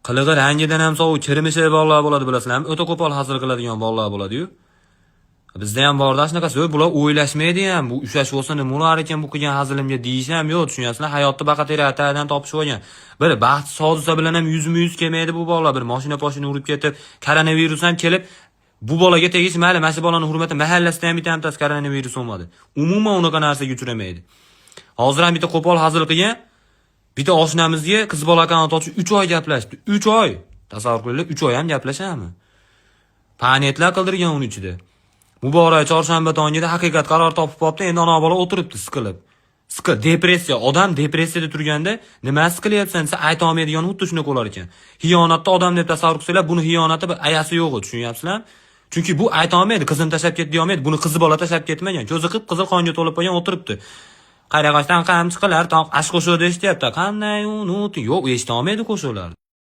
Qilig'i rangidan ham sovuq, kirmishi bog'lar bo'ladi bilasizlarmi? O'ta qo'pol hazil qiladigan bog'lar bo'ladi-yu. Bizda ham borda shunaqasi, bular o'ylashmaydi ham. Bu ushlash bo'lsa nimalar ekan bu qilgan hazilimga deyish ham yo'q, tushunyapsizlar? Hayotda baqateri atadan topishib olgan. Bir baxtsiz hodisa bilan ham yuzma-yuz kelmaydi bu bog'lar. Bir mashina urib ketib, koronavirus ham kelib, bu bolaga tegish mayli, mana shu bolaning hurmati mahallasida ham bittasi koronavirus bo'lmadi. Umuman unaqa narsaga uchramaydi. Hozir ham bitta qo'pol hazil qilgan. Bitta oshnamizga qiz bola akkaunt ochish 3 oy gaplashdi. 3 oy. Tasavvur qilinglar, 3 oy ham gaplashamiz. Panetlar qildirgan uning ichida. Muborak chorshanba tongida haqiqat qaror topib qopti, endi ona bola o'tiribdi siqilib. Depressiya, odam depressiyada turganda nima siqilyapsan desa ayta olmaydigan xuddi shunaqa bo'lar ekan. Xiyonatda odam deb tasavvur qilsanglar, buni xiyonati bir ayasi yo'q, tushunyapsizlar? Chunki bu ayta olmaydi, qizim tashab ketdi olmaydi, buni qizi bola tashab ketmagan. Ko'zi qip-qizil qonga to'lib qolgan o'tiribdi. Qayrag'ashdan qamchi qilar, ash qo'shiq eshityapti. Qanday unut? Yo'q, eshita olmaydi qo'shiqlar.